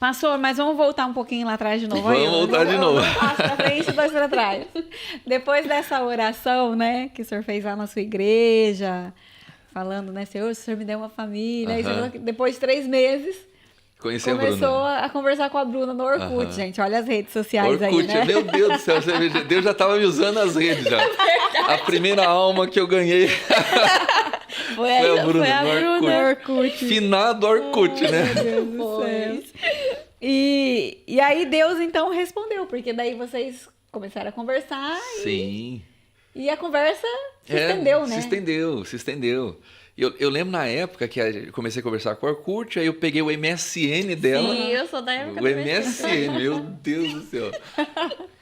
Pastor, mas vamos voltar um pouquinho lá atrás de novo. Vamos voltar de novo. Um passo pra frente, dois pra trás. Depois dessa oração, né, que o senhor fez lá na sua igreja, falando, né, Senhor, o senhor me deu uma família. Aí você falou que depois de 3 meses, Conheci começou a Bruna. a conversar com a Bruna no Orkut, gente. Olha as redes sociais Orkut, aí, né? meu Deus do céu, você vê, Deus já estava me usando as redes já. A primeira alma que eu ganhei Foi a Bruna, foi a no Bruna no Orkut. Finado Orkut, né? Meu Deus do céu. E aí Deus então respondeu, porque daí vocês começaram a conversar Sim. e a conversa se estendeu, né? Se estendeu. Eu lembro na época que eu comecei a conversar com o Orkut, aí eu peguei o MSN dela. Sim, eu sou da época O MSN, meu Deus do céu.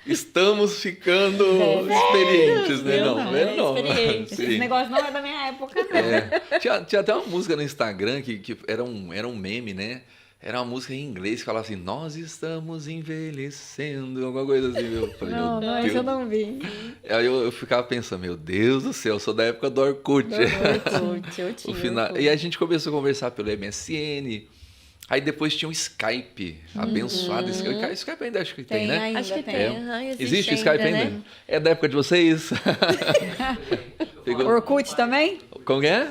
Estamos ficando experientes, né? Não. experiente. Sim. Esse negócio não é da minha época, não. É. Tinha até uma música no Instagram que era um meme, né? Era uma música em inglês que falava assim, nós estamos envelhecendo, alguma coisa assim. Eu falei, Não, meu isso eu Deus. não vi. Aí eu ficava pensando, meu Deus do céu, eu sou da época do Orkut. Orkut, eu O tinha. final... Orkut. E a gente começou a conversar pelo MSN. Aí depois tinha o Skype, abençoado. O Skype ainda acho que tem, né? ainda, Acho que tem. Existe o Skype ainda? né? É da época de vocês? Pegou... Orkut também? Como é?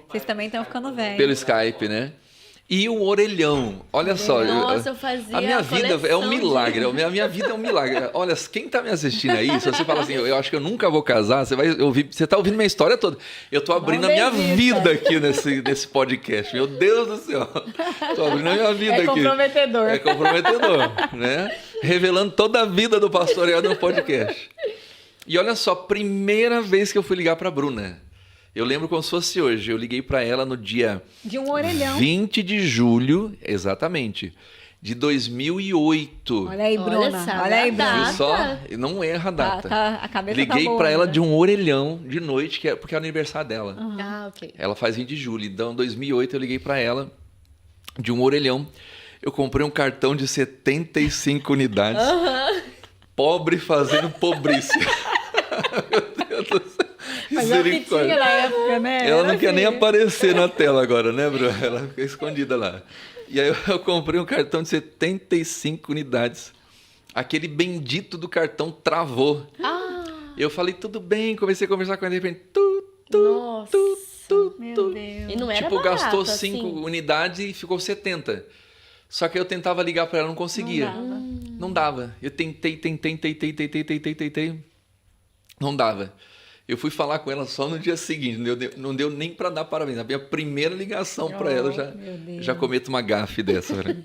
Vocês também estão ficando velhos. Pelo Skype, né? E o orelhão, olha só. Nossa, eu fazia a minha vida é um coleção milagre. A minha vida é um milagre. Olha, quem tá me assistindo aí, se você fala assim, eu acho que eu nunca vou casar, você vai ouvir, você tá ouvindo minha história toda. Eu tô abrindo a minha vida aqui nesse podcast. Meu Deus do céu. Tô abrindo a minha vida É aqui. comprometedor. É comprometedor, né? Revelando toda a vida do pastoreado no podcast. E olha só, primeira vez que eu fui ligar pra Bruna. Eu lembro como se fosse hoje. Eu liguei para ela no dia De um orelhão. 20 de julho, exatamente, de 2008. Olha aí, Bruna. Olha Olha aí, essa Bruna. Viu só? Não erra a data. A cabeça Liguei tá boa para ela ainda. de um orelhão de noite, porque é o aniversário dela. Ah, ok. Ela faz 20 de julho. Então, em 2008, eu liguei para ela de um orelhão. Eu comprei um cartão de 75 unidades. Pobre fazendo pobrice. Meu Deus do céu. Mas é o que Misericórdia. tinha na época, né? Ela Era não quer nem assim. aparecer na tela agora, né, Bruno? Ela fica escondida lá. E aí eu comprei um cartão de 75 unidades. Aquele bendito do cartão travou. Eu falei, tudo bem, comecei a conversar com ela, de repente, Nossa. Meu tu. Deus. E não era Tipo, barato, gastou 5 assim. unidades e ficou 70. Só que eu tentava ligar para ela, não conseguia. Não dava. Eu tentei. Não dava. Eu fui falar com ela só no dia seguinte, não deu nem para dar parabéns. A minha primeira ligação para ela, meu Deus. já cometo uma gafe dessa. Né?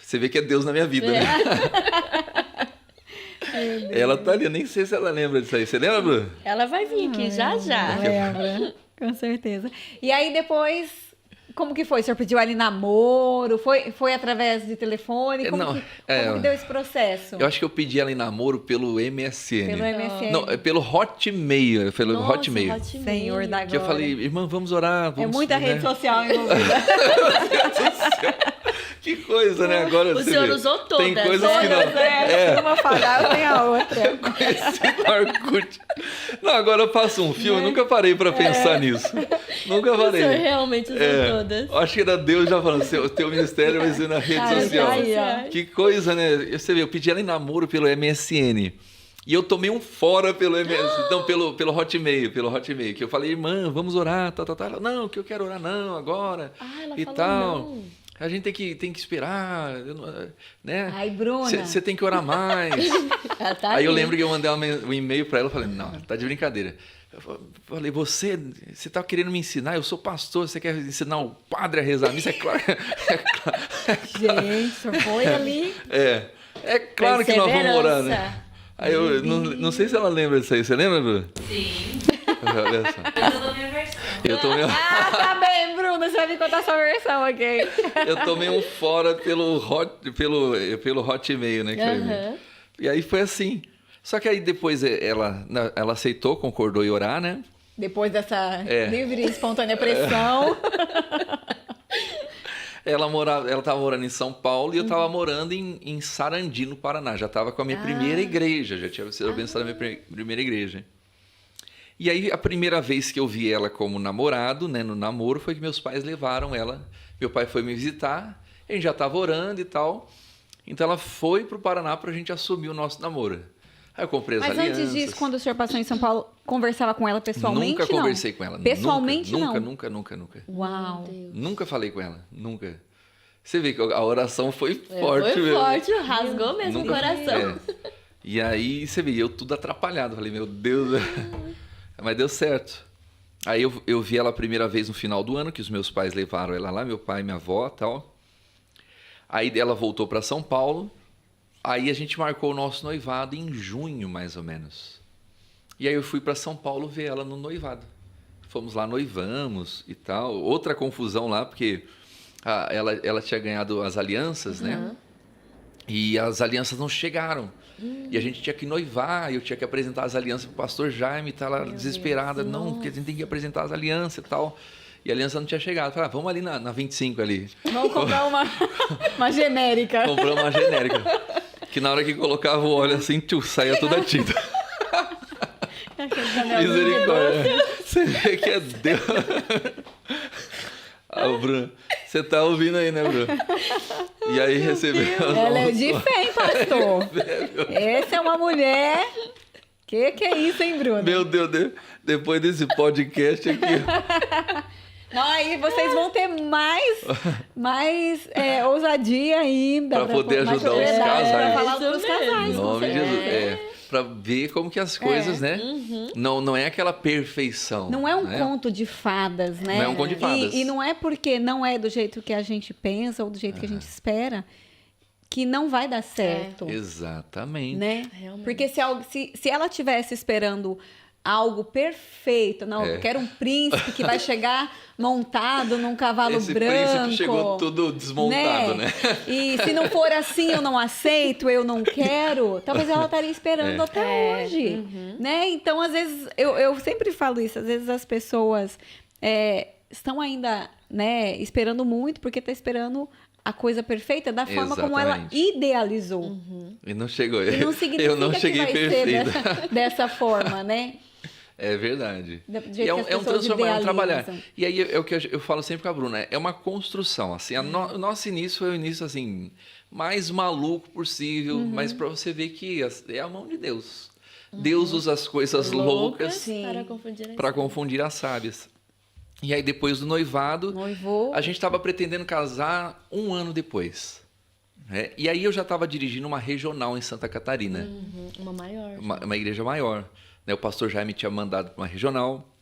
Você vê que é Deus na minha vida, né? Ela tá ali, eu nem sei se ela lembra disso aí. Você lembra, Bruno? Ela vai vir aqui já já. Lembra, com certeza. E aí depois, como que foi? O senhor pediu ali namoro? Foi através de telefone? Como que deu esse processo? Eu acho que eu pedi ela em namoro pelo MSN. Pelo MSN. Não, é pelo Hotmail. Pelo Nossa, Hotmail. Senhor da glória. Que eu falei, irmã, vamos orar. É Vamos, muita né? rede social envolvida. Que coisa, né? Agora O você senhor vê. usou Tem todas, coisas que não. Se uma falhar, tem a outra. Conheci no Orkut. Não, agora eu faço um filme, eu nunca parei pra pensar nisso. Nunca O senhor parei. realmente usou todas. Acho que era Deus já falando, o teu ministério vai ser na rede Cara, social. tá aí, ó. Que coisa, né? Você vê, eu pedi ela em namoro pelo MSN. E eu tomei um fora pelo MSN, então pelo Hotmail, que eu falei, irmã, vamos orar, tal. Ela, não, que eu quero orar não, agora, Ela e falou tal. não. A gente tem que esperar, né? Ai, Bruna. Você tem que orar mais. Ela tá Aí eu ali. lembro que eu mandei um e-mail para ela, eu falei, não, tá de brincadeira. Eu falei, você tá querendo me ensinar? Eu sou pastor, você quer ensinar o padre a rezar a missa? É claro. Gente, o senhor foi ali. É claro que nós vamos orar, né? Perseverança. Aí eu não sei se ela lembra disso aí. Você lembra, Bruno? Sim. Olha só. Eu tô na minha versão. Eu tomei, Ah, tá bem, Bruna. Você vai me contar sua versão, ok? eu tomei um fora pelo Hotmail, né? Que foi Aham. e aí foi assim. Só que aí depois ela aceitou, concordou em orar, né? Depois dessa livre e espontânea pressão. Ela estava morando em São Paulo e eu estava morando em Sarandi, no Paraná. Já estava com a minha primeira igreja, já tinha sido abençoada a minha primeira igreja. E aí, a primeira vez que eu vi ela como namorado, né, no namoro, foi que meus pais levaram ela. Meu pai foi me visitar, a gente já estava orando e tal. Então, ela foi para o Paraná para a gente assumir o nosso namoro. Aí eu comprei as alianças. Mas antes disso, quando o senhor passou em São Paulo, conversava com ela pessoalmente? Nunca conversei com ela. Pessoalmente, não? Nunca. Uau. Nunca falei com ela, nunca. Você vê que a oração foi forte Foi mesmo. forte, rasgou mesmo o coração. E aí, você vê, eu tudo atrapalhado. Falei, meu Deus. Mas deu certo. Aí eu vi ela a primeira vez no final do ano, que os meus pais levaram ela lá, meu pai e minha avó e tal. Aí ela voltou para São Paulo. Aí a gente marcou o nosso noivado em junho, mais ou menos. E aí eu fui para São Paulo ver ela no noivado. Fomos lá, noivamos e tal. Outra confusão lá, porque ela tinha ganhado as alianças, né? E as alianças não chegaram. E a gente tinha que noivar, eu tinha que apresentar as alianças para o pastor Jaime, tá lá desesperada. Não, porque a gente tem que apresentar as alianças e tal. E a aliança não tinha chegado. Falei, vamos ali na 25 ali. Vamos comprar uma genérica. Comprou uma genérica. Que na hora que colocava o óleo assim, saía toda a tinta. Misericórdia. Você vê que é Deus. Bruno, você tá ouvindo aí, né, Bruno? E aí recebeu... Ela é de fé, hein, pastor? Essa é uma mulher... Que é isso, hein, Bruno? Meu Deus, depois desse podcast aqui... Não, aí vocês vão ter mais ousadia ainda. Para poder ajudar os casais. Para falar para os casais. Em nome de Jesus. Para ver como que as coisas, né? Não é aquela perfeição. Não é um conto de fadas, né? Não é um conto de fadas. E não é porque não é do jeito que a gente pensa ou do jeito que a gente espera que não vai dar certo. Exatamente. Né? Realmente. Porque se ela estivesse esperando algo perfeito, não, eu quero um príncipe que vai chegar montado num cavalo Esse branco. Esse príncipe chegou tudo desmontado, né? E se não for assim, eu não aceito, eu não quero. Talvez ela estaria esperando até hoje, né? Então, às vezes, eu sempre falo isso, às vezes as pessoas estão ainda, né, esperando muito porque está esperando a coisa perfeita da forma como ela idealizou. E não chegou. E não significa eu não cheguei que vai perfeito. ser dessa forma, né? É verdade. E é um transformar, é um trabalhar. E aí é o que eu falo sempre com a Bruna, é uma construção. Assim, o nosso início foi o início assim, mais maluco possível, mas para você ver que é a mão de Deus. Deus usa as coisas loucas para confundir as sábias. E aí depois do noivado, a gente estava pretendendo casar 1 ano depois. Né? E aí eu já estava dirigindo uma regional em Santa Catarina. Uma maior. Uma igreja maior. O pastor Jaime tinha mandado para uma regional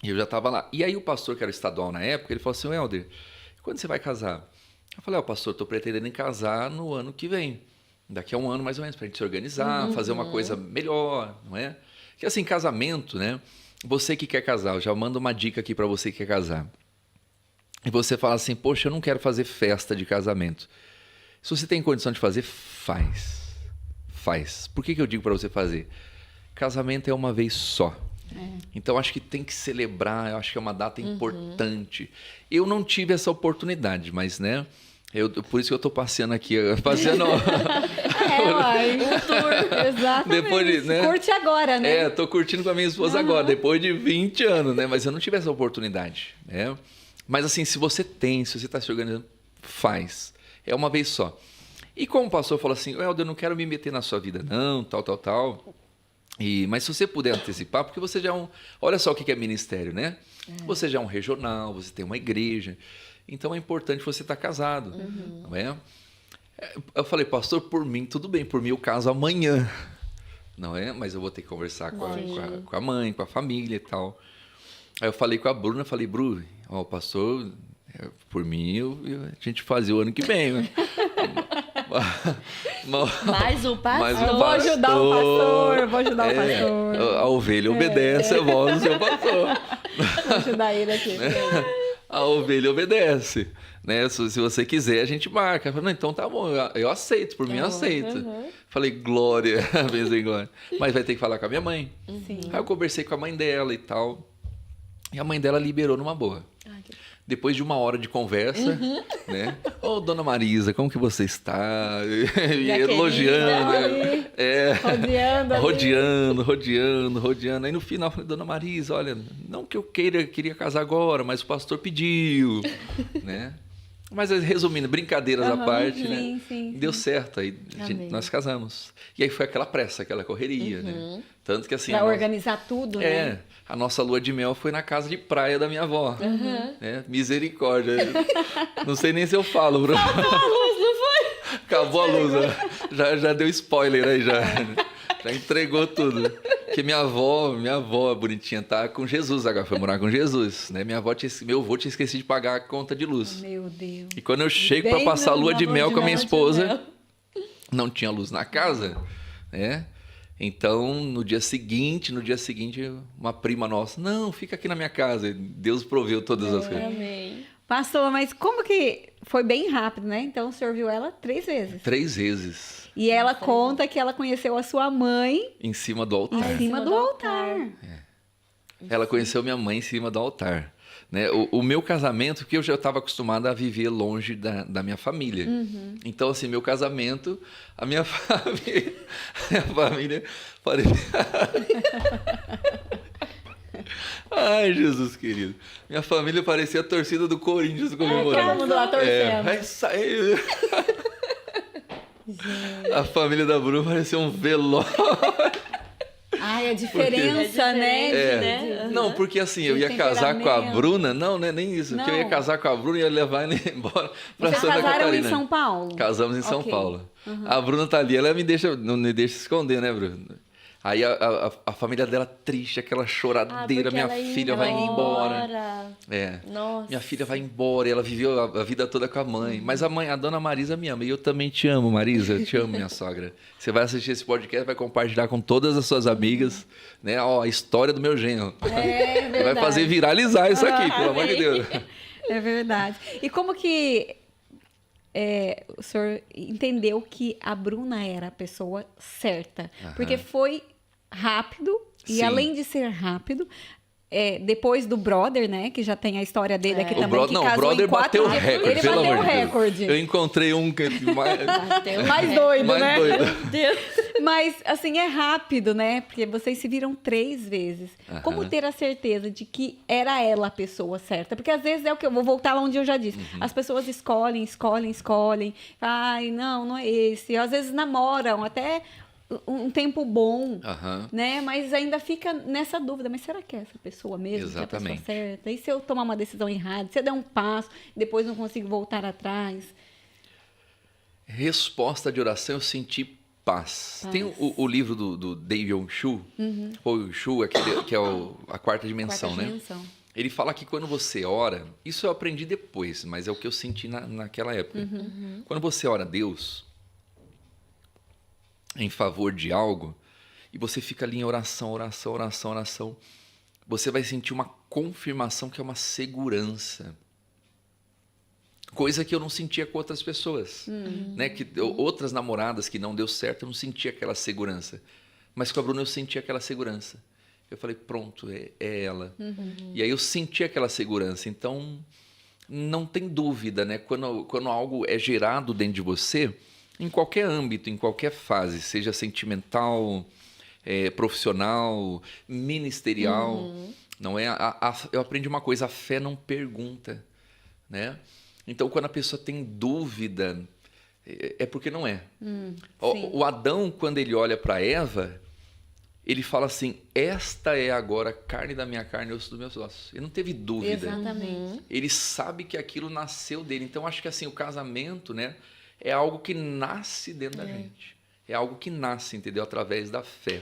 e eu já estava lá. E aí o pastor, que era estadual na época, ele falou assim, Helder, quando você vai casar? Eu falei, pastor, estou pretendendo casar no ano que vem. Daqui a 1 ano, mais ou menos, para a gente se organizar, fazer uma coisa melhor, não é? Porque assim, casamento, né? Você que quer casar, eu já mando uma dica aqui para você que quer casar. E você fala assim, poxa, eu não quero fazer festa de casamento. Se você tem condição de fazer, faz. Faz. Por que eu digo para você fazer? Casamento é uma vez só. Então, acho que tem que celebrar, eu acho que é uma data importante. Eu não tive essa oportunidade, mas, né? Por isso que eu estou passeando aqui. Passeando... um tour. Exatamente. Depois né? Curte agora, né? Estou curtindo com a minha esposa agora, depois de 20 anos, né? Mas eu não tive essa oportunidade, né? Mas, assim, se você está se organizando, faz. É uma vez só. E como o pastor falou assim, Helder, eu não quero me meter na sua vida, não, tal. Mas se você puder antecipar, porque você já é um... Olha só o que é ministério, né? Você já é um regional, você tem uma igreja. Então, é importante você estar casado, não é? Eu falei, pastor, por mim, tudo bem. Por mim, eu caso amanhã, não é? Mas eu vou ter que conversar com a mãe, com a família e tal. Aí eu falei com a Bruna, falei, Bru, pastor, por mim, a gente fazia o ano que vem, né? Mais o pastor. Eu vou ajudar o pastor, A ovelha obedece a voz do seu pastor. Vou ajudar ele aqui. A ovelha obedece. Né? Se você quiser, a gente marca. Falei, não, então tá bom, eu aceito, por mim eu aceito. Falei, glória, vez em glória. Mas vai ter que falar com a minha mãe. Aí eu conversei com a mãe dela e tal. E a mãe dela liberou numa boa. Depois de 1 hora de conversa, né? Ô, dona Marisa, como que você está? E elogiando. Rodeando. Aí no final eu falei, dona Marisa, olha, não que eu queria casar agora, mas o pastor pediu, né? Mas resumindo, brincadeiras à parte, né? Sim. Deu certo, aí nós casamos. E aí foi aquela pressa, aquela correria, né? Tanto que assim... Pra organizar tudo, né? A nossa lua de mel foi na casa de praia da minha avó. Né? Misericórdia. Não sei nem se eu falo, Bruno. Acabou a luz, não foi? Acabou a luz, já deu spoiler aí, já entregou tudo. Porque minha avó bonitinha, tá com Jesus agora, foi morar com Jesus, né? Meu avô tinha esquecido de pagar a conta de luz. Meu Deus. E quando eu chego para passar a lua de mel com a minha esposa, não tinha luz na casa, né? Então, no dia seguinte, uma prima nossa, não, fica aqui na minha casa. Deus proveu todas as coisas. Amém. Pastor, mas como que foi bem rápido, né? Então, o senhor viu ela 3 vezes. 3 vezes. E ela conta que ela conheceu a sua mãe Em cima do altar. em cima do altar. Ela conheceu minha mãe em cima do altar. Né? O meu casamento, porque eu já estava acostumado a viver longe da minha família. Então, assim, meu casamento, a minha família parecia... Ai, Jesus querido. Minha família parecia a torcida do Corinthians comemorando. Todo mundo lá torcendo. Vai sair. A família da Bruna parecia um velório. Ai, a diferença, né? Não, porque assim, eu ia casar com a Bruna. Não é nem isso. Porque eu ia casar com a Bruna e ia levar ela embora pra Vocês Santa casaram Catarina. em São Paulo? Casamos em São Paulo. A Bruna tá ali, ela não me deixa esconder, né, Bruna? Aí a família dela triste, aquela choradeira, minha filha vai embora. Nossa. Minha filha vai embora, ela viveu a vida toda com a mãe. Mas a dona Marisa me ama, e eu também te amo, Marisa, eu te amo, minha sogra. Você vai assistir esse podcast, vai compartilhar com todas as suas amigas, né? Ó, a história do meu genro. Verdade. Vai fazer viralizar isso aqui, pelo amor de Deus. É verdade. E como que o senhor entendeu que a Bruna era a pessoa certa? Porque foi rápido, e Sim. além de ser rápido, depois do brother, né? Que já tem a história dele aqui também, que O casou brother em 4 bateu o anos. recorde, Ele pelo bateu o amor de Deus. recorde. Eu encontrei um que Mais doido, mais né? doido. Deus. Mas, assim, é rápido, né? Porque vocês se viram 3 vezes. Como ter a certeza de que era ela a pessoa certa? Porque às vezes é o que eu vou voltar lá onde eu já disse. As pessoas escolhem. Ai, não é esse. Às vezes namoram até um tempo bom, né? Mas ainda fica nessa dúvida. Mas será que é essa pessoa mesmo? Que é a pessoa Exatamente. certa? E se eu tomar uma decisão errada? Se eu der um passo e depois não consigo voltar atrás? Resposta de oração, eu senti paz. Tem o livro do David Shu, ou Shu, que é a quarta dimensão, Quarta né? dimensão. Ele fala que quando você ora, isso eu aprendi depois, mas é o que eu senti naquela época. Quando você ora a Deus em favor de algo, e você fica ali em oração, você vai sentir uma confirmação que é uma segurança. Coisa que eu não sentia com outras pessoas. Né? Outras namoradas que não deu certo, eu não sentia aquela segurança. Mas com a Bruna eu sentia aquela segurança. Eu falei, pronto, é ela. E aí eu senti aquela segurança. Então, não tem dúvida, né? Quando algo é gerado dentro de você, em qualquer âmbito, em qualquer fase, seja sentimental, profissional, ministerial, não é? Eu aprendi uma coisa, a fé não pergunta, né? Então, quando a pessoa tem dúvida, é porque não é. O Adão, quando ele olha para Eva, ele fala assim, esta é agora carne da minha carne e osso dos meus ossos. Ele não teve dúvida. Exatamente. Ele sabe que aquilo nasceu dele. Então, acho que assim, o casamento, né, é algo que nasce dentro da gente. É algo que nasce, entendeu? Através da fé.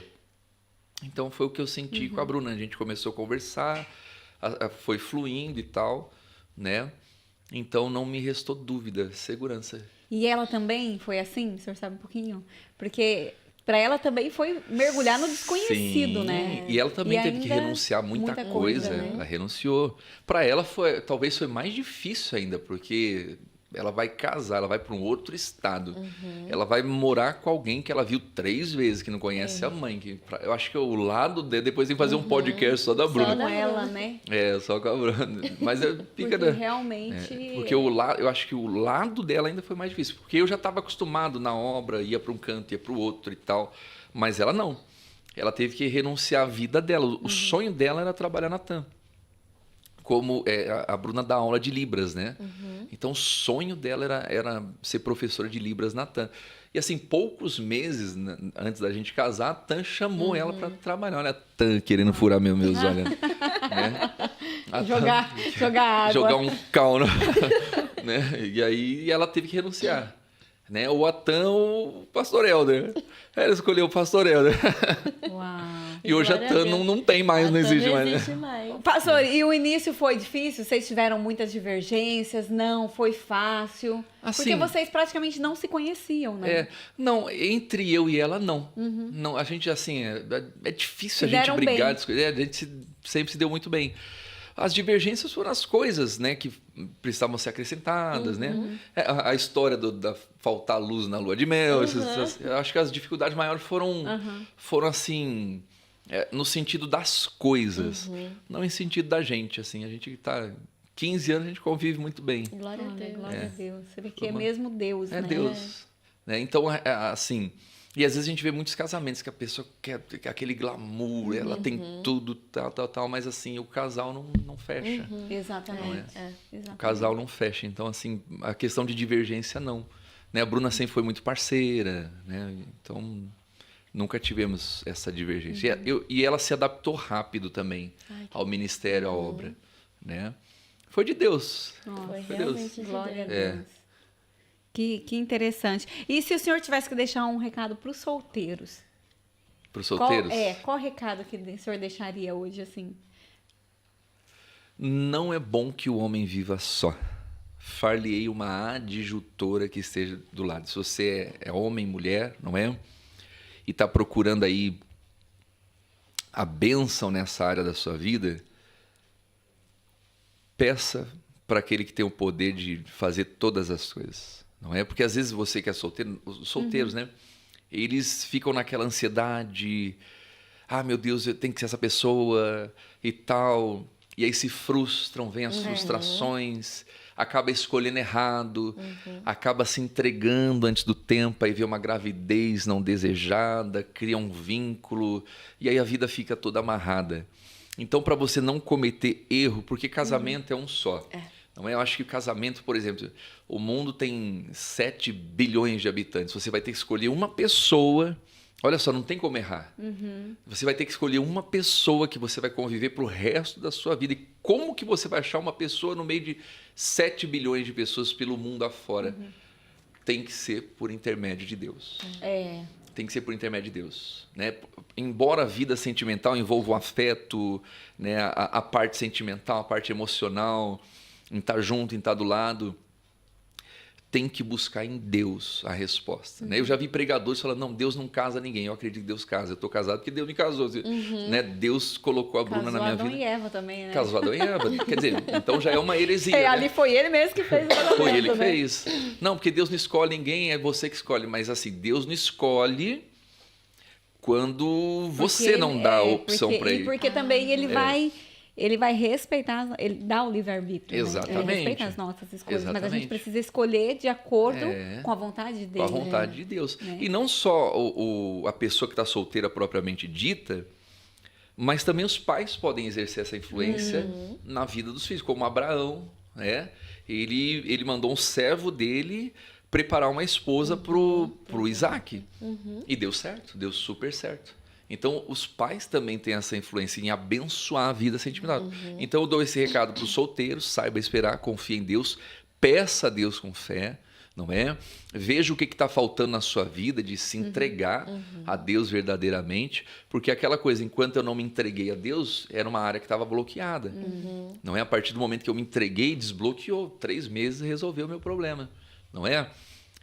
Então, foi o que eu senti com a Bruna. A gente começou a conversar, foi fluindo e tal, né? Então, não me restou dúvida, segurança. E ela também foi assim? O senhor sabe um pouquinho? Porque para ela também foi mergulhar no desconhecido, Sim. né? E ela também E teve que ainda renunciar muita coisa. né? Ela renunciou. Para ela, talvez foi mais difícil ainda, porque ela vai casar, ela vai para um outro estado. Ela vai morar com alguém que ela viu 3 vezes, que não conhece a mãe. Eu acho que o lado dela, depois tem que fazer um podcast só da Bruna. Só com ela, né? Só com a Bruna. Mas fica... Porque realmente... porque eu acho que o lado dela ainda foi mais difícil. Porque eu já estava acostumado na obra, ia para um canto, ia para o outro e tal. Mas ela não. Ela teve que renunciar à vida dela. O sonho dela era trabalhar na TAM. Como a Bruna dá aula de Libras, né? Então, o sonho dela era ser professora de Libras na TAM. E assim, poucos meses antes da gente casar, a TAM chamou ela para trabalhar. Olha a TAM querendo furar meus olhos. Né? Jogar água. Jogar um cal, né? E aí ela teve que renunciar. Né? Ou a TAM ou o Pastor Helder. Ela escolheu o Pastor Helder. Uau. E hoje a TAM não tem mais, não existe mais. Não existe mais. Pastor, e o início foi difícil? Vocês tiveram muitas divergências? Não? Foi fácil? Assim, porque vocês praticamente não se conheciam, né? Não, entre eu e ela, não. Não, a gente, assim, é difícil Se a gente deram brigar, bem. discutir. A gente sempre se deu muito bem. As divergências foram as coisas, né, que precisavam ser acrescentadas, né? A história da faltar luz na lua de mel, eu acho que as dificuldades maiores foram assim, no sentido das coisas, não em sentido da gente, assim. A gente tá 15 anos, a gente convive muito bem. Glória a Deus. Glória a Deus. Você vê que é mesmo Deus, né? Deus. Né? Então, assim... E às vezes a gente vê muitos casamentos que a pessoa quer aquele glamour, ela tem tudo, tal, mas assim, o casal não fecha. Exatamente. O casal não fecha. Então, assim, a questão de divergência, não. Né? A Bruna sempre foi muito parceira, né? Então, nunca tivemos essa divergência. E ela se adaptou rápido também ao ministério, à obra. Né? Foi de Deus. Foi Foi realmente de Glória a Deus. Deus. Que interessante. E se o senhor tivesse que deixar um recado para os solteiros? Para os solteiros? Qual recado que o senhor deixaria hoje, assim? Não é bom que o homem viva só. Far-lhe-ei uma adjutora que esteja do lado. Se você é homem, mulher, não é? E está procurando aí a bênção nessa área da sua vida, peça para aquele que tem o poder de fazer todas as coisas. Não é? Porque às vezes você que é solteiro, os solteiros, né? Eles ficam naquela ansiedade, meu Deus, eu tenho que ser essa pessoa e tal. E aí se frustram, vêm as frustrações, acaba escolhendo errado, acaba se entregando antes do tempo, aí vê uma gravidez não desejada, cria um vínculo, e aí a vida fica toda amarrada. Então, para você não cometer erro, porque casamento é um só. Não é? Eu acho que o casamento, por exemplo, o mundo tem 7 bilhões de habitantes. Você vai ter que escolher uma pessoa. Olha só, não tem como errar. Você vai ter que escolher uma pessoa que você vai conviver para o resto da sua vida. E como que você vai achar uma pessoa no meio de 7 bilhões de pessoas pelo mundo afora? Tem que ser por intermédio de Deus. Tem que ser por intermédio de Deus. Né? Embora a vida sentimental envolva o afeto, né? a parte sentimental, a parte emocional, em estar junto, em estar do lado, tem que buscar em Deus a resposta. Né? Eu já vi pregadores falando, não, Deus não casa ninguém. Eu acredito que Deus casa. Eu estou casado porque Deus me casou. Né? Deus colocou a Bruna na minha vida. Casou Adão e Eva também, né? Casou Adão e Eva. Quer dizer, então já é uma heresia. Né? Ali foi ele mesmo que fez o casamento, Foi ele que né? fez. Não, porque Deus não escolhe ninguém, é você que escolhe. Mas assim, Deus não escolhe quando você não dá a opção para ele. Porque também ele vai respeitar, ele dá o livre-arbítrio. Exatamente. Né? Ele respeita as nossas escolhas, mas a Exatamente. gente precisa escolher de acordo com a vontade dele. Com a vontade de Deus. Né? E não só a pessoa que está solteira propriamente dita, mas também os pais podem exercer essa influência na vida dos filhos, como Abraão. Né? Ele mandou um servo dele preparar uma esposa pro Isaac. E deu certo, deu super certo. Então, os pais também têm essa influência em abençoar a vida sentimental. Então, eu dou esse recado para os solteiros, saiba esperar, confie em Deus, peça a Deus com fé, não é? Veja o que está faltando na sua vida, de se entregar a Deus verdadeiramente, porque aquela coisa, enquanto eu não me entreguei a Deus, era uma área que estava bloqueada. Não é? A partir do momento que eu me entreguei, desbloqueou, 3 meses resolveu o meu problema, não é?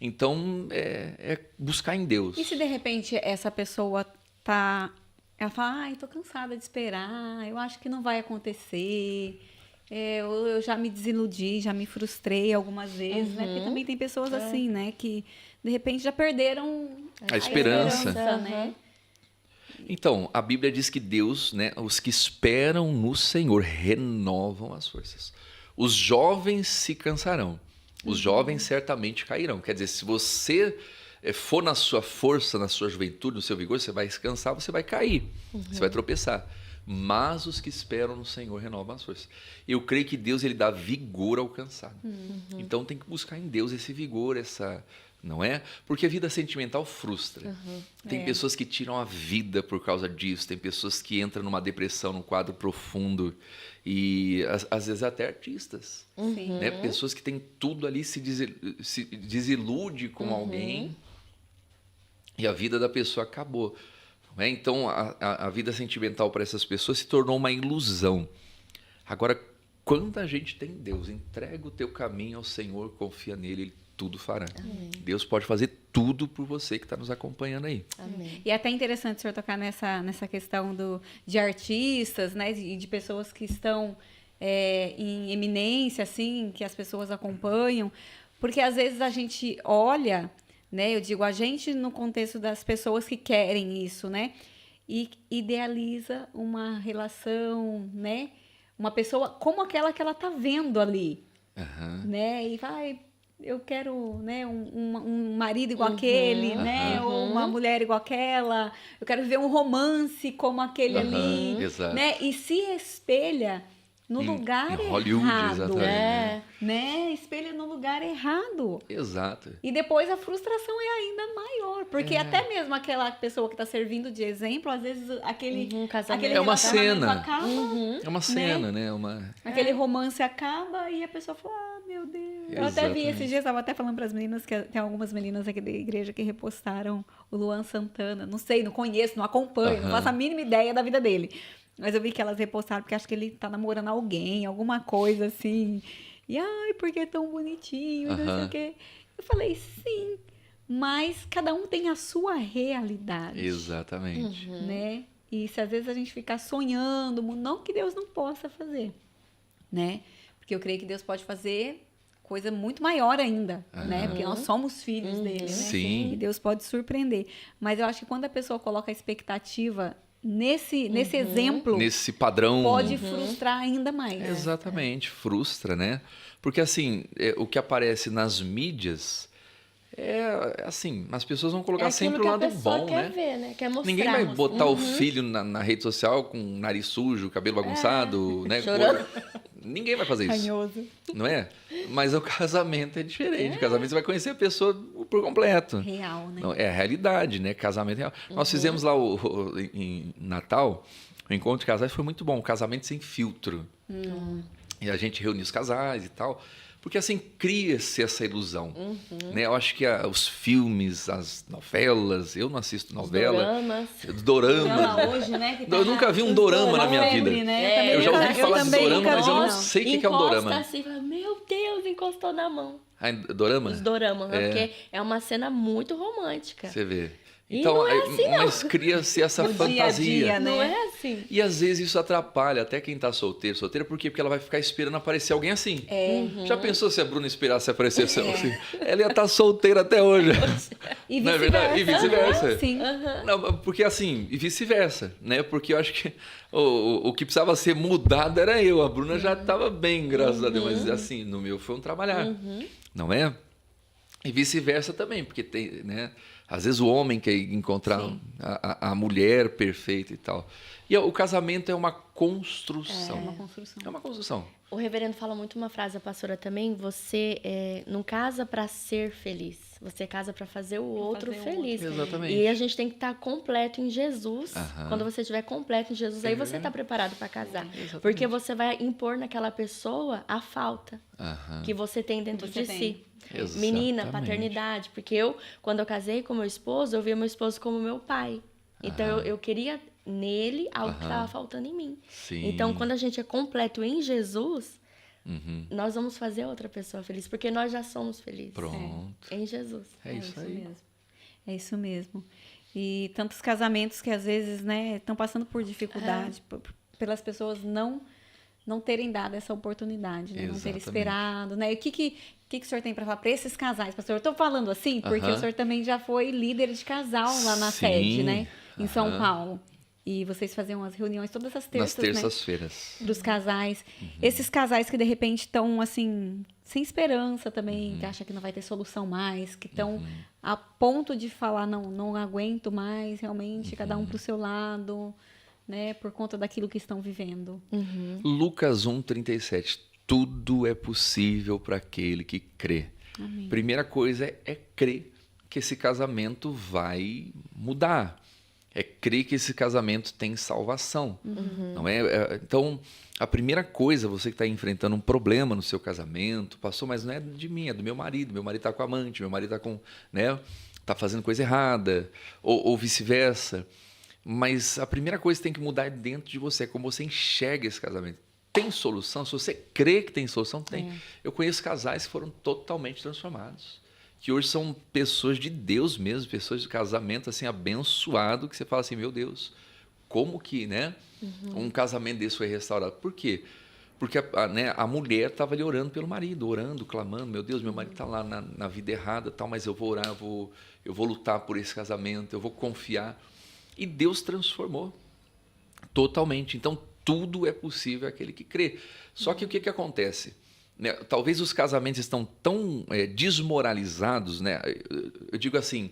Então, é buscar em Deus. E se de repente essa pessoa ela fala, tô cansada de esperar, eu acho que não vai acontecer. eu já me desiludi, já me frustrei algumas vezes, né? Porque também tem pessoas assim, né? Que de repente já perderam A esperança. né? Então, a Bíblia diz que Deus, né, os que esperam no Senhor renovam as forças. Os jovens se cansarão, os jovens certamente cairão. Quer dizer, se você for na sua força, na sua juventude, no seu vigor, você vai se cansar, você vai cair, você vai tropeçar. Mas os que esperam no Senhor renovam as forças. Eu creio que Deus ele dá vigor ao cansado. Então tem que buscar em Deus esse vigor, não é? Porque a vida sentimental frustra. Tem pessoas que tiram a vida por causa disso, tem pessoas que entram numa depressão, num quadro profundo, e às vezes até artistas. Né? Pessoas que têm tudo ali, se desilude com alguém e a vida da pessoa acabou. Não é? Então a vida sentimental para essas pessoas se tornou uma ilusão. Agora, quanta gente tem Deus, entrega o teu caminho ao Senhor, confia nele, Ele tudo fará. Amém. Deus pode fazer tudo por você que está nos acompanhando aí. Amém. E é até interessante o senhor tocar nessa questão de artistas, né, de pessoas que estão em eminência, assim, que as pessoas acompanham, porque às vezes a gente olha, né, eu digo a gente no contexto das pessoas que querem isso, né, e idealiza uma relação, né, uma pessoa como aquela que ela está vendo ali, né, e vai... Eu quero, né, um marido igual aquele, né, ou uma mulher igual aquela. Eu quero ver um romance como aquele ali, exato. né? E se espelha no lugar em Hollywood, errado, exatamente. né? Espelha no lugar errado. Exato. E depois a frustração é ainda maior, porque até mesmo aquela pessoa que está servindo de exemplo, às vezes aquele é uma cena. Acaba, é uma cena, né? Aquele romance acaba e a pessoa fala, meu Deus. Eu até vi esses dias, estava até falando para as meninas, que tem algumas meninas aqui da igreja que repostaram o Luan Santana. Não sei, não conheço, não acompanho, não faço a mínima ideia da vida dele. Mas eu vi que elas repostaram porque acho que ele tá namorando alguém, alguma coisa assim. E, ai, porque é tão bonitinho, não sei o quê. Eu falei, sim, mas cada um tem a sua realidade. Exatamente. Né? E se às vezes a gente ficar sonhando, não que Deus não possa fazer, né? Porque eu creio que Deus pode fazer coisa muito maior ainda, né? Porque nós somos filhos dele, né? Sim. E Deus pode surpreender. Mas eu acho que quando a pessoa coloca a expectativa nesse exemplo, nesse padrão, pode frustrar ainda mais. Exatamente, frustra, né? Porque assim, o que aparece nas mídias assim, as pessoas vão colocar sempre o lado bom, quer né? ver, né? Quer mostrar. Ninguém vai botar o filho na rede social com o nariz sujo, cabelo bagunçado, né? Chorando. Ninguém vai fazer isso. Canhoso. Não é? Mas o casamento é diferente. O casamento você vai conhecer a pessoa por completo. Real, né? Não, é a realidade, né? Casamento real. Nós fizemos lá em Natal, o encontro de casais foi muito bom. Casamento sem filtro. E a gente reuniu os casais e tal. Porque assim, cria-se essa ilusão. Né? Eu acho que os filmes, as novelas, eu não assisto novela. Dorama. Hoje, né? Que Eu nunca vi um dorama na minha vida. Né? Eu já ouvi falar de dorama, mas eu não não. sei o que é um dorama. Assim, meu Deus, encostou na mão. Dorama? Os doramas, né? Porque é uma cena muito romântica. Você vê. E Então, não é assim, não. mas cria-se essa fantasia. Dia a dia, né? Não é assim. E às vezes isso atrapalha até quem tá solteira, por quê? Porque ela vai ficar esperando aparecer alguém assim. Já pensou se a Bruna esperasse aparecer assim? Ela ia estar solteira até hoje. E não é verdade? E vice-versa. Sim. Não, porque assim, e vice-versa, né? Porque eu acho que o que precisava ser mudado era eu. A Bruna já estava bem, graças a Deus. Mas assim, no meu foi um trabalhar, não é? E vice-versa também, porque tem, né? Às vezes o homem quer encontrar a mulher perfeita e tal. E o casamento é uma construção. É uma construção. O reverendo fala muito uma frase, a pastora também, você não casa para ser feliz, você casa para fazer o outro feliz. Exatamente. E a gente tem que estar completo em Jesus. Quando você estiver completo em Jesus, aí você está preparado para casar. Porque você vai impor naquela pessoa a falta que você tem dentro de si. Exatamente. Menina, paternidade. Porque quando eu casei com meu esposo, eu via meu esposo como meu pai. Então, eu queria nele algo que estava faltando em mim. Sim. Então, quando a gente é completo em Jesus, nós vamos fazer outra pessoa feliz. Porque nós já somos felizes. Pronto. Em Jesus. É isso aí. Mesmo. É isso mesmo. E tantos casamentos que às vezes, né, estão passando por dificuldade, pelas pessoas não não terem dado essa oportunidade, né? Não terem Exatamente. esperado, né? E o que o senhor tem para falar para esses casais, pastor? Eu tô falando assim porque o senhor também já foi líder de casal lá na sede, né? Em São Paulo. E vocês faziam as reuniões todas as terças, Nas terças-feiras. Dos casais. Esses casais que, de repente, estão, assim, sem esperança também, que acham que não vai ter solução mais, que estão a ponto de falar, não aguento mais, realmente, cada um pro seu lado, né? Por conta daquilo que estão vivendo. Lucas 1:37. Tudo é possível para aquele que crê. Amém. Primeira coisa é crer que esse casamento vai mudar. É crer que esse casamento tem salvação. Não é? Então, a primeira coisa, você que está enfrentando um problema no seu casamento, pastor, mas não é de mim, é do meu marido. Meu marido está com amante, meu marido está com, né, tá fazendo coisa errada, ou vice-versa. Mas a primeira coisa que tem que mudar é dentro de você, é como você enxerga esse casamento. Tem solução? Se você crê que tem solução, tem. Eu conheço casais que foram totalmente transformados, que hoje são pessoas de Deus mesmo, pessoas de casamento assim abençoado, que você fala assim, meu Deus, como que, né, um casamento desse foi restaurado? Por quê? Porque a mulher estava ali orando pelo marido, orando, clamando, meu Deus, meu marido está lá na vida errada, tal, mas eu vou orar, eu vou lutar por esse casamento, eu vou confiar. E Deus transformou totalmente. Então, tudo é possível àquele que crê. Só que o que acontece? Né? Talvez os casamentos estão tão desmoralizados, né? Eu digo assim,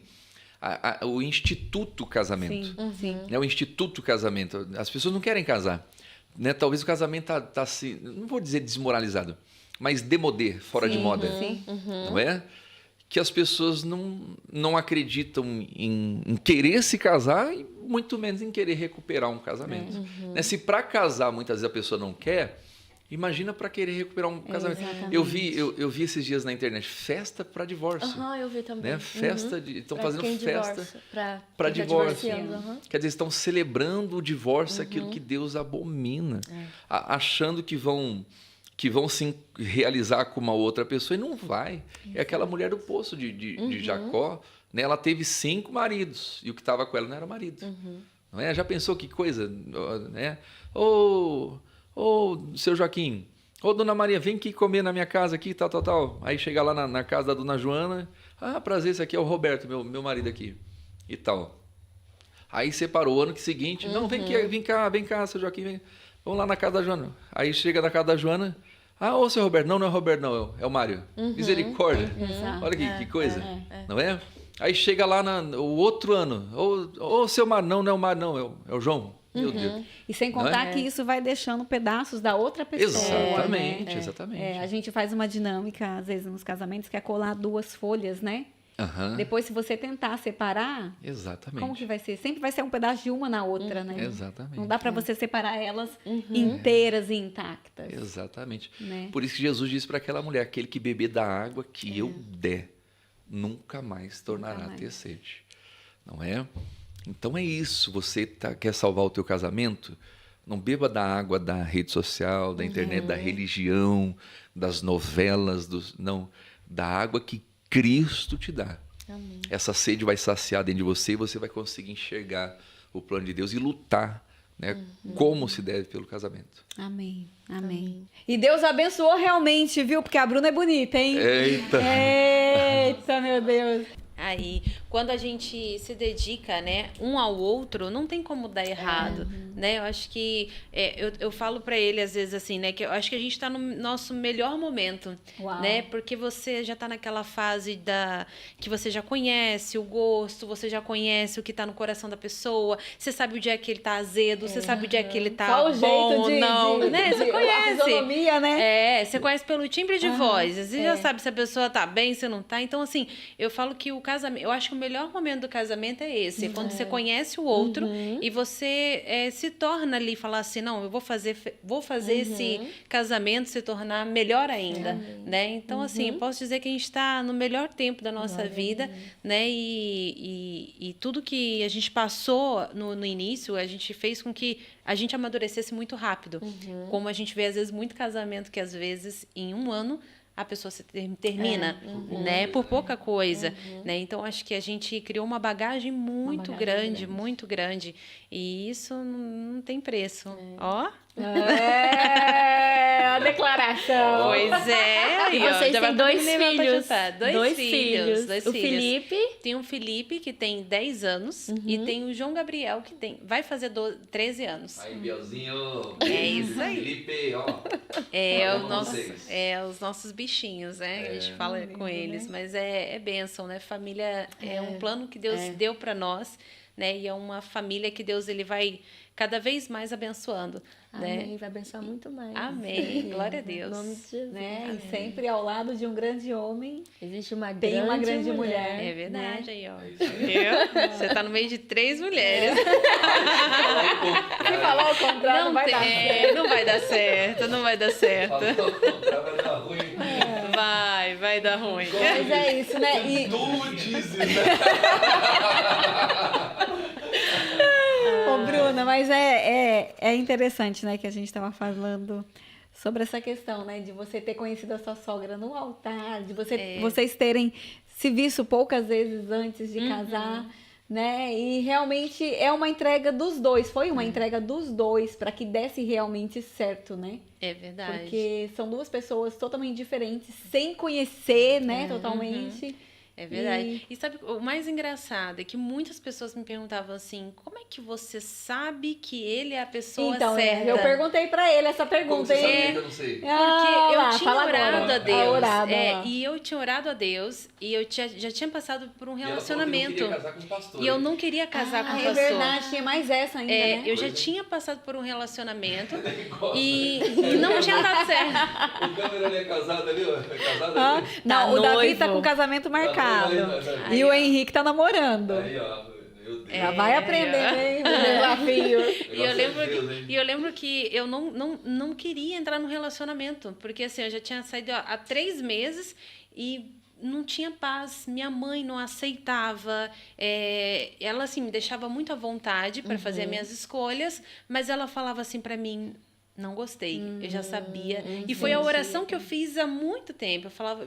o Instituto Casamento. Sim. Né? O Instituto Casamento. As pessoas não querem casar. Né? Talvez o casamento tá assim, não vou dizer desmoralizado, mas demodê, fora de moda. Não é? Que as pessoas não acreditam em querer se casar e muito menos em querer recuperar um casamento. Né? Se para casar muitas vezes a pessoa não quer, imagina para querer recuperar um casamento. Eu vi esses dias na internet, festa para divórcio. Eu vi também. Né? Festa estão fazendo festa para divórcio. Quer dizer, estão celebrando o divórcio, aquilo que Deus abomina, achando que vão se realizar com uma outra pessoa e não vai. É aquela mulher do poço de Jacó, né? Ela teve 5 maridos e o que estava com ela não era marido. Não é? Já pensou que coisa? Né? Ô, seu Joaquim, ô, dona Maria, vem aqui comer na minha casa aqui, tal. Aí chega lá na casa da dona Joana, prazer, esse aqui é o Roberto, meu marido aqui, e tal. Aí separou o ano seguinte, não, vem cá, seu Joaquim, vem. Vamos lá na casa da Joana. Aí chega na casa da Joana, ô, seu Roberto, não é o Roberto, não, é o Mário. Misericórdia. Olha que coisa, não é? Aí chega lá o outro ano, ô, seu Mário, não é o Mário, não, é o João. Meu Deus. E sem contar que isso vai deixando pedaços da outra pessoa. Exatamente, né? exatamente. A gente faz uma dinâmica, às vezes, nos casamentos, que é colar 2 folhas, né? Depois, se você tentar separar, exatamente. Como que vai ser? Sempre vai ser um pedaço de uma na outra, né? Exatamente. Não dá para você separar elas inteiras e intactas. Exatamente. Né? Por isso que Jesus disse para aquela mulher, aquele que beber da água que eu der, nunca mais tornará a ter sede. Não é? Então é isso. Você quer salvar o teu casamento? Não beba da água da rede social, da internet, da religião, das novelas, não, da água que Cristo te dá. Amém. Essa sede vai saciar dentro de você e você vai conseguir enxergar o plano de Deus e lutar, né, como se deve pelo casamento. Amém. E Deus abençoou realmente, viu? Porque a Bruna é bonita, hein? Eita, meu Deus. Aí, quando a gente se dedica, né, um ao outro, não tem como dar errado, né? Eu acho que eu falo para ele às vezes assim, né, que eu acho que a gente está no nosso melhor momento, né? Porque você já está naquela fase que você já conhece o gosto, você já conhece o que está no coração da pessoa, você sabe o dia que ele tá azedo, você sabe o dia que ele tá Só o bom, jeito não, né? Você conhece. A fisionomia, né? Você conhece pelo timbre de voz, você já sabe se a pessoa tá bem, se não tá. Então, assim, eu falo que o casamento, eu acho que o melhor momento do casamento é esse, quando você conhece o outro e você se torna ali, falar assim, não, eu vou fazer esse casamento se tornar melhor ainda, né? Então, assim, eu posso dizer que a gente está no melhor tempo da nossa vida, né? E tudo que a gente passou no início, a gente fez com que a gente amadurecesse muito rápido. Como a gente vê, às vezes, muito casamento que, às vezes, em um ano, a pessoa se termina, né? Por pouca coisa, né? Então, acho que a gente criou uma bagagem muito grande, muito grande. E isso não tem preço. Ó. A declaração. Pois é. Aí, E vocês têm dois filhos. Dois filhos. O Felipe. Tem o Felipe, que tem 10 anos, e tem o João Gabriel, que vai fazer 13 anos. Aí, Bielzinho. É isso aí. Felipe, ó. Os nossos bichinhos, né? A gente fala com eles, mas é bênção, né? Família é um plano que Deus deu para nós, né? E é uma família que Deus ele vai cada vez mais abençoando, Amém. né? Vai abençoar muito mais. Amém. Glória a Em Deus. nome de Jesus. Né? E sempre ao lado de um grande homem Existe uma tem uma grande mulher. É verdade, né? aí, ó. Viu? Você tá no meio de 3 mulheres. Se falar o contrário, não vai dar certo. Não vai dar certo, não vai dar certo. Falou o contrário, vai dar ruim. Vai dar ruim. Mas é isso, né? E, Tu dizes, né? ô, Bruna, mas é interessante, né, que a gente estava falando sobre essa questão, né, de você ter conhecido a sua sogra no altar, de vocês terem se visto poucas vezes antes de casar, né, e realmente é uma entrega dos dois, foi uma entrega dos dois para que desse realmente certo, né? É verdade. Porque são duas pessoas totalmente diferentes, sem conhecer, né, totalmente. É verdade. E sabe, o mais engraçado é que muitas pessoas me perguntavam assim, como é que você sabe que ele é a pessoa Então, certa? eu perguntei pra ele essa Como pergunta, você hein? sabia que eu não sei? Porque eu tinha fala orado agora. a Deus. Orado, ó. E eu tinha orado a Deus e eu já tinha passado por um E ela falou que relacionamento. não queria casar com pastor. E eu não queria casar com é pastor. verdade, tinha mais essa ainda, né? Eu já tinha passado por um relacionamento e não tinha dado certo. O câmera ali é casado ali, ó. É casado Ah, ali? não, Tá o Davi noivo. tá com o casamento marcado. noivo, E o Henrique tá namorando. Aí, ó. Meu Deus. Já vai aprendendo, hein? O desafio. E eu lembro que eu não queria entrar no relacionamento, porque assim, eu já tinha saído há 3 meses e não tinha paz. Minha mãe não aceitava. Ela assim me deixava muito à vontade para fazer as minhas escolhas, mas ela falava assim para mim: não gostei, eu já sabia. E foi a oração que eu fiz há muito tempo. Eu falava,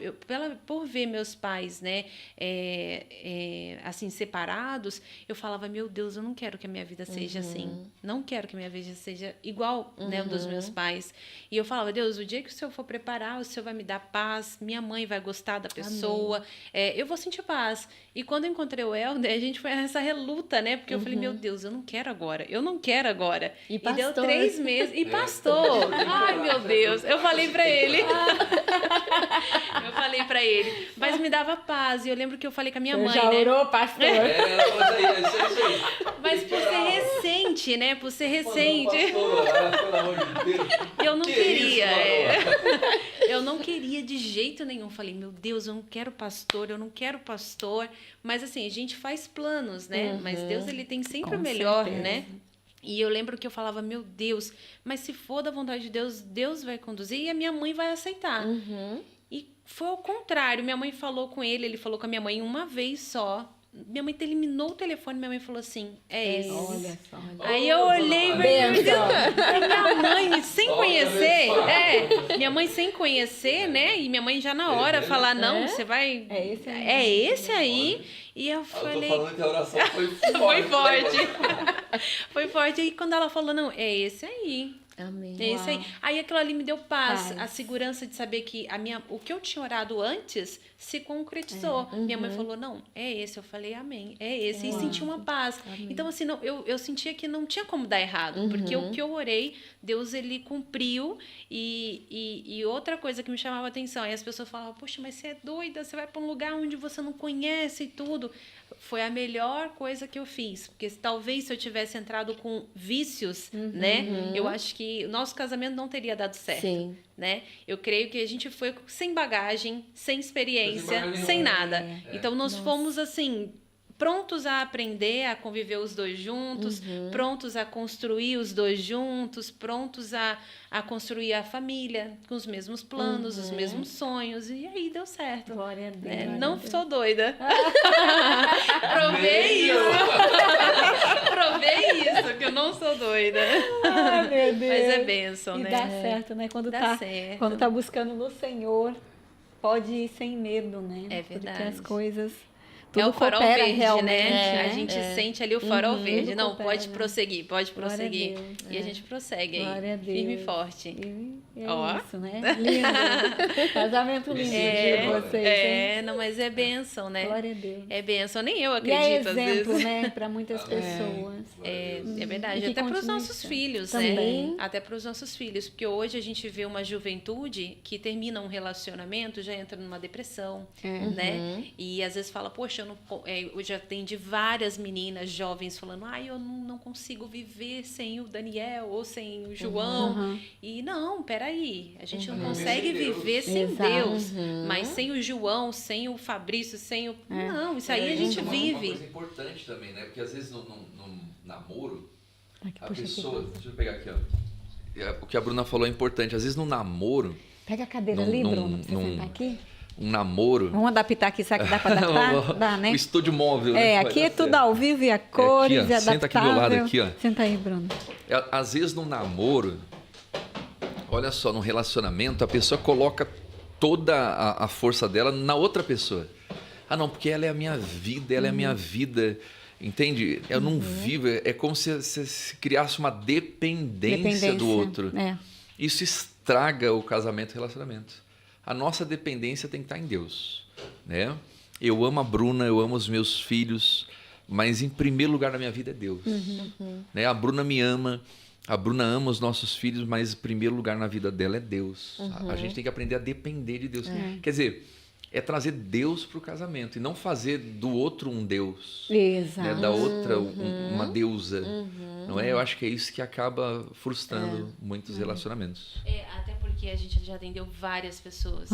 por ver meus pais, né, assim, separados, eu falava, meu Deus, eu não quero que a minha vida seja assim. Não quero que a minha vida seja igual, né, dos meus pais. E eu falava, Deus, o dia que o Senhor for preparar, o Senhor vai me dar paz, minha mãe vai gostar da pessoa, eu vou sentir paz. E quando eu encontrei o Helder, a gente foi nessa reluta, né, porque eu falei, meu Deus, eu não quero agora. E deu 3 meses. E pastor. Ai, meu Deus. Eu falei pra ele. Mas me dava paz. E eu lembro que eu falei com a minha mãe, Já né? orou, pastor? Ela falou isso aí. Mas por ser recente, né? Por ser recente. Pelo amor de Deus. Eu não Que queria. isso, Eu não queria de jeito nenhum. Falei, meu Deus, eu não quero pastor. Mas assim, a gente faz planos, né? Mas Deus, ele tem sempre o melhor, né? E eu lembro que eu falava, meu Deus, mas se for da vontade de Deus, Deus vai conduzir e a minha mãe vai aceitar. E foi ao contrário, minha mãe falou com ele falou com a minha mãe uma vez só. Minha mãe terminou o telefone, minha mãe falou assim, é esse. Olha só. Aí eu olhei e minha mãe sem conhecer, minha mãe sem conhecer, né? E minha mãe já na hora falar, não, você vai... É esse aí. É esse aí. E eu Eu falei... tô falando que a oração foi forte. Foi forte. Foi forte. E quando ela falou, não, é esse aí. Amém. É isso aí. Aí aquilo ali me deu paz, a segurança de saber que o que eu tinha orado antes se concretizou. Minha mãe falou, não, é esse. Eu falei, amém, é esse. E senti uma paz. Então, assim, eu sentia que não tinha como dar errado, porque o que eu orei, Deus, ele cumpriu. E outra coisa que me chamava a atenção, aí as pessoas falavam, poxa, mas você é doida, você vai para um lugar onde você não conhece e tudo. Foi a melhor coisa que eu fiz, porque talvez se eu tivesse entrado com vícios, né, eu acho que o nosso casamento não teria dado certo. Sim. Né? Eu creio que a gente foi sem bagagem, sem experiência, sem nada. Então nós fomos assim, prontos a aprender, a conviver os dois juntos, prontos a construir os dois juntos, prontos a construir a família com os mesmos planos, os mesmos sonhos. E aí deu certo. Glória a Deus. Né? Não sou doida. Provei isso. Provei isso, que eu não sou doida. Ai, meu Deus. Mas é bênção, E né? dá certo, né? Quando Dá tá, certo. quando tá buscando no Senhor, pode ir sem medo, né? É verdade. Porque as coisas... É o farol coopera verde, realmente, né? A gente sente ali o farol verde. Tudo Não, coopera, pode né? prosseguir, pode Glória a prosseguir. Deus. E a gente prossegue aí. Glória a Deus. Firme e forte. E é Ó. isso, né? Lindo. Casamento lindo de vocês, hein? Não, mas é bênção, né? Glória a Deus. É bênção, nem eu E é acredito às exemplo, vezes. né? Para muitas pessoas. É verdade, E que até para os continue nossos sendo. filhos, Também. né? Até para os nossos filhos, porque hoje a gente vê uma juventude que termina um relacionamento, já entra numa depressão, né? E às vezes fala, poxa, eu já atendi várias meninas jovens falando, eu não consigo viver sem o Daniel ou sem o João. E não, peraí, a gente não consegue viver sem Exato. Deus, mas sem o João, sem o Fabrício, sem o... Não, isso aí a gente Uma vive. coisa importante também, né? Porque às vezes no namoro, Aqui, a puxa pessoa... aqui. Deixa eu pegar aqui, ó. O que a Bruna falou é importante. Às vezes no namoro, Pega a cadeira Num- ali, num- Bruno, pra você num- sentar aqui. um namoro... Vamos adaptar aqui, será que dá para adaptar? Dá, né? O estúdio móvel, né? É, Vai aqui dar é tudo certo. ao vivo e a cores, aqui, ó. e Senta aqui do lado, adaptável. aqui, ó. Senta aí, Bruno. Às vezes no namoro, olha só, no relacionamento, a pessoa coloca toda a força dela na outra pessoa. Ah, não, porque ela é a minha vida, ela é a minha vida. Entende? Eu não vivo. É como se criasse uma dependência do outro. É. Isso estraga o casamento e o relacionamento. A nossa dependência tem que estar em Deus, né? Eu amo a Bruna, eu amo os meus filhos, mas em primeiro lugar na minha vida é Deus. Né? A Bruna me ama, a Bruna ama os nossos filhos, mas em primeiro lugar na vida dela é Deus. A gente tem que aprender a depender de Deus. Quer dizer, é trazer Deus para o casamento e não fazer do outro um Deus. Exato. Né? Da outra uma deusa. Não é? Eu acho que é isso que acaba frustrando muitos relacionamentos. Até porque a gente já atendeu várias pessoas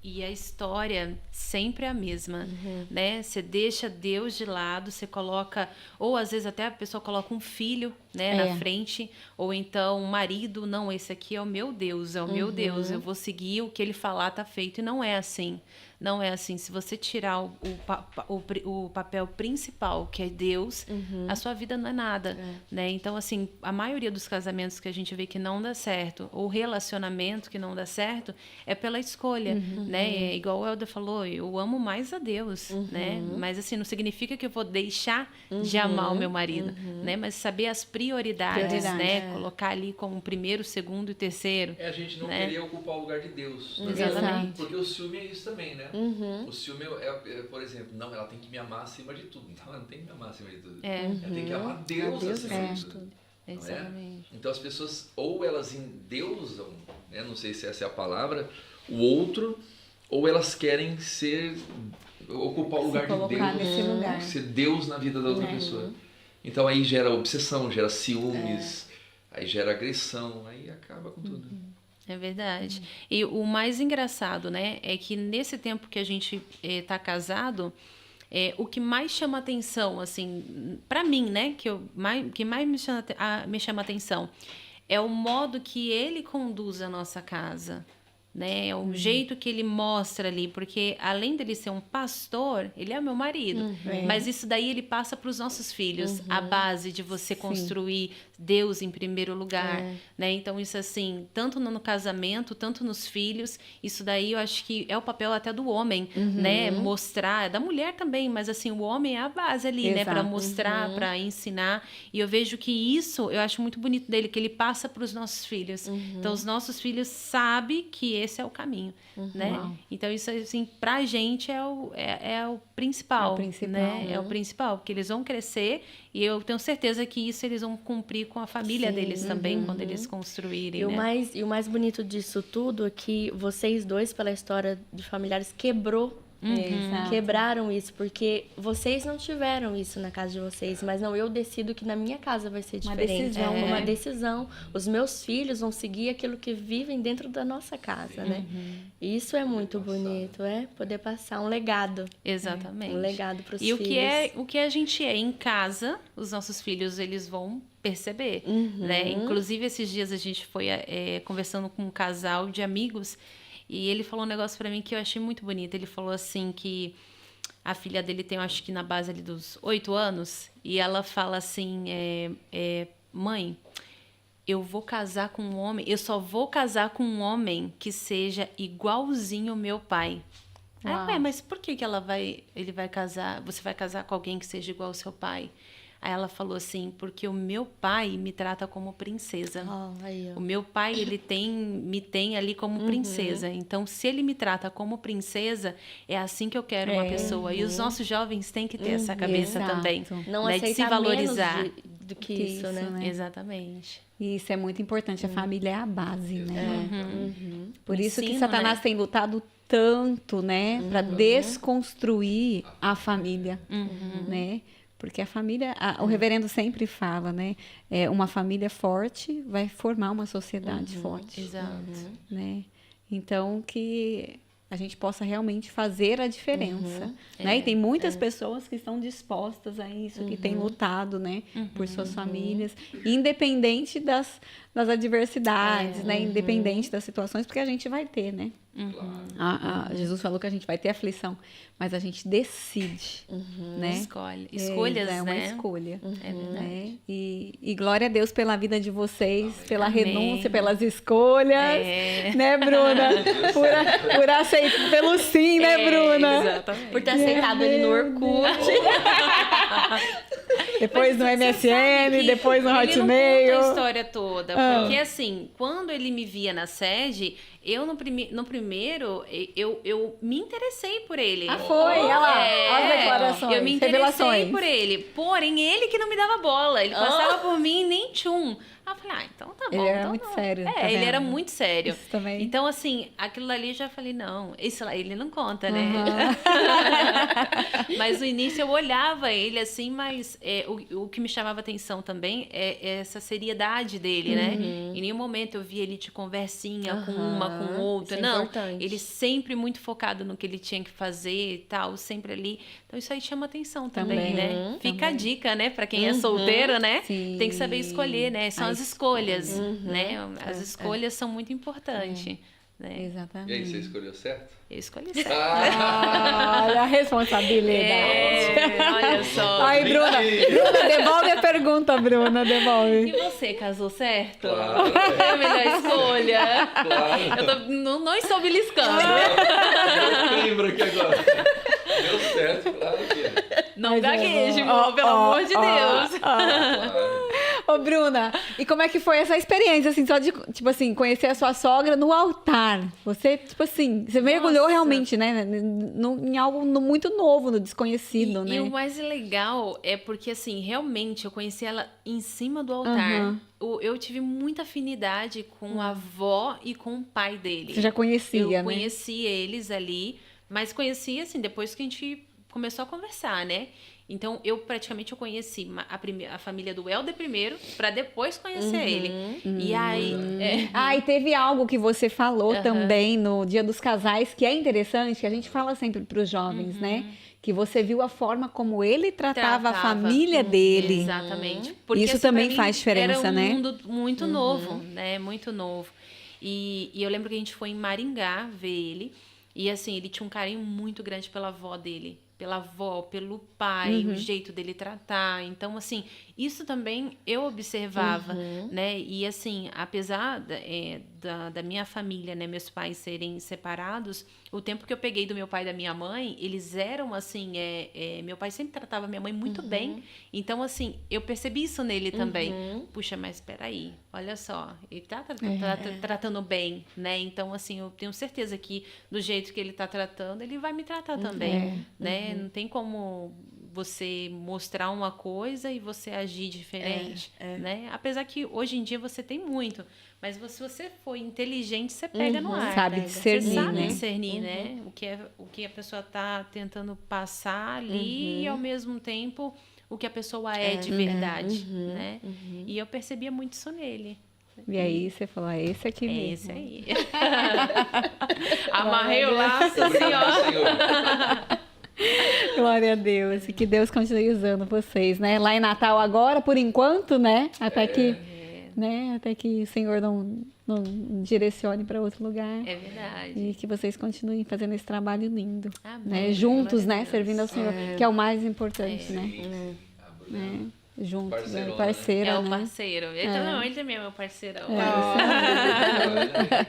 e a história sempre é a mesma, né? Você deixa Deus de lado, você coloca, ou às vezes até a pessoa coloca um filho, né, na frente, ou então um marido, não, esse aqui é o meu Deus, é o meu Deus, eu vou seguir o que ele falar, tá feito. E não é assim. Não é assim. Se você tirar o papel principal, que é Deus, a sua vida não é nada, né? Então, assim, a maioria dos casamentos que a gente vê que não dá certo, ou relacionamento que não dá certo, é pela escolha, né? É igual o Helder falou, eu amo mais a Deus, né? Mas, assim, não significa que eu vou deixar de amar o meu marido, né? Mas saber as prioridades, né? Colocar ali como primeiro, segundo e terceiro. A gente não né? querer ocupar o lugar de Deus. Exatamente. Porque o ciúme é isso também, né? O ciúme por exemplo, não, ela tem que me amar acima de tudo. Então, ela não tem que me amar acima de tudo. Ela tem que amar Deus acima de tudo. Não é? Exatamente. Então, as pessoas, ou elas endeusam, né? Não sei se essa é a palavra, o outro, ou elas querem ocupar o lugar de colocar Deus. nesse lugar. Ser Deus na vida da outra pessoa. Então, aí gera obsessão, gera ciúmes, aí gera agressão, aí acaba com tudo. É verdade. E o mais engraçado, né, é que nesse tempo que a gente tá casado, o que mais chama atenção, assim, para mim, né, que mais me chama atenção é o modo que ele conduz a nossa casa, né, o jeito que ele mostra ali, porque além dele ser um pastor, ele é o meu marido, mas isso daí ele passa para os nossos filhos, a base de você construir Deus em primeiro lugar, né? Então isso assim, tanto no casamento, tanto nos filhos, isso daí eu acho que é o papel até do homem, né? Mostrar, da mulher também, mas assim, o homem é a base ali, né? Para mostrar, para ensinar, e eu vejo que isso, eu acho muito bonito dele, que ele passa para os nossos filhos. Então os nossos filhos sabem que esse é o caminho, né? Então isso assim, pra gente é o principal, né? É o principal, porque eles vão crescer e eu tenho certeza que isso eles vão cumprir com a família deles também, quando eles construírem, né? E o mais bonito disso tudo é que vocês dois, pela história de familiares, quebraram isso, porque vocês não tiveram isso na casa de vocês, mas não, eu decido que na minha casa vai ser diferente. É uma decisão. Os meus filhos vão seguir aquilo que vivem dentro da nossa casa, né? E isso é muito bonito, poder passar um legado. Exatamente. Um legado para os filhos. E o que a gente é em casa, os nossos filhos, eles vão perceber, né? Inclusive, esses dias a gente foi conversando com um casal de amigos e ele falou um negócio pra mim que eu achei muito bonito. Ele falou assim que a filha dele tem, eu acho que na base ali dos 8 anos, e ela fala assim, mãe, eu vou casar com um homem, eu só vou casar com um homem que seja igualzinho ao meu pai. Aí, mas por que ele vai casar, você vai casar com alguém que seja igual ao seu pai? Aí ela falou assim, porque o meu pai me trata como princesa. O meu pai, me tem ali como princesa. Então, se ele me trata como princesa, é assim que eu quero uma pessoa. E os nossos jovens têm que ter essa cabeça também. Não né, de se valorizar. do que isso, né? Exatamente. E isso é muito importante. A família é a base, né? Por isso que Satanás tem lutado tanto, né? Para desconstruir a família, né? Porque a família, o reverendo sempre fala, né? Uma família forte vai formar uma sociedade forte. Exato. Né? Então, que a gente possa realmente fazer a diferença. Né? E tem muitas pessoas que estão dispostas a isso, que têm lutado, né? Por suas famílias, independente das adversidades, né? Independente das situações, porque a gente vai ter, né? Jesus falou que a gente vai ter aflição, mas a gente decide, né? Escolhas, é uma né? escolha. É verdade. Né? E glória a Deus pela vida de vocês, pela renúncia, pelas escolhas, né, Bruna? Por aceitar, pelo sim, né, Bruna? Exatamente. Por ter aceitado ele no Orkut. Depois no MSN, depois no Ele não Hotmail. conta a história toda, porque assim, quando ele me via na sede, eu no primeiro, eu me interessei por ele. Foi, olha lá, olha as declarações, eu me interessei revelações. por ele, porém ele que não me dava bola, ele passava por mim e nem tchum. Aí eu falei, então tá bom. Ele era então muito não. sério, tá ele vendo? era muito sério. Isso também. Então, assim, aquilo ali eu já falei, não, isso lá ele não conta, né? Mas no início eu olhava ele assim, mas o que me chamava atenção também é essa seriedade dele, né? Em nenhum momento eu vi ele de conversinha com uma, com outra. Isso é não, importante. ele sempre muito focado no que ele tinha que fazer e tal, sempre ali. Então isso aí chama atenção também, né? Fica a dica, né? Pra quem é solteiro, né? Sim. Tem que saber escolher, né? São as escolhas, né? As escolhas são muito importantes. Né? Exatamente. E aí, você escolheu certo? Eu escolhi certo. Olha a responsabilidade. Olha só. Aí, Bruna, devolve a pergunta, Bruna, devolve. E você, casou certo? Claro. É a melhor escolha. Claro. Não estou beliscando. Eu lembro aqui agora. Deu certo, claro que. Não gagueje, amor, pelo amor de Deus. Claro. Ô, Bruna, e como é que foi essa experiência, assim, só de, tipo assim, conhecer a sua sogra no altar? Você, tipo assim, você mergulhou realmente, né, em algo muito novo, no desconhecido, né? E o mais legal é porque, assim, realmente eu conheci ela em cima do altar. Eu tive muita afinidade com a avó e com o pai dele. Você já conhecia, né? Eu conheci eles ali, mas conheci, assim, depois que a gente começou a conversar, né? Então, eu conheci a família do Helder primeiro, para depois conhecer ele. E aí... E teve algo que você falou também no Dia dos Casais, que é interessante, que a gente fala sempre para os jovens, né? Que você viu a forma como ele tratava a família dele. Exatamente. Porque, isso assim, também pra mim, faz diferença, era um né? mundo muito novo, né? Muito novo. E eu lembro que a gente foi em Maringá ver ele. E, assim, ele tinha um carinho muito grande pela avó dele. Pela avó, pelo pai, o jeito dele tratar. Então, assim, isso também eu observava, né? E, assim, apesar da minha família, né? Meus pais serem separados, o tempo que eu peguei do meu pai e da minha mãe, eles eram, assim... meu pai sempre tratava minha mãe muito bem. Então, assim, eu percebi isso nele também. Puxa, mas espera aí, olha só. Ele tá tratando bem, né? Então, assim, eu tenho certeza que do jeito que ele tá tratando, ele vai me tratar também, né? Não tem como você mostrar uma coisa e você agir diferente, né? Apesar que hoje em dia você tem muito, mas se você for inteligente, você pega no ar. Sabe discernir, você sabe né? discernir, né? O que a pessoa tá tentando passar ali e ao mesmo tempo o que a pessoa é de verdade, né? E eu percebia muito isso nele. E aí você falou, esse aqui mesmo. Esse aí. Amarrei o laço assim, ó. Glória a Deus. E que Deus continue usando vocês, né? Lá em Natal agora, por enquanto, né? Até que o Senhor não direcione para outro lugar. É verdade. E que vocês continuem fazendo esse trabalho lindo. Amém. Né? Juntos, Glória a né? Deus. Servindo ao Senhor, que é o mais importante, né? juntos, Parceirona, parceira, É o né? parceiro. Ele também é meu parceirão. É.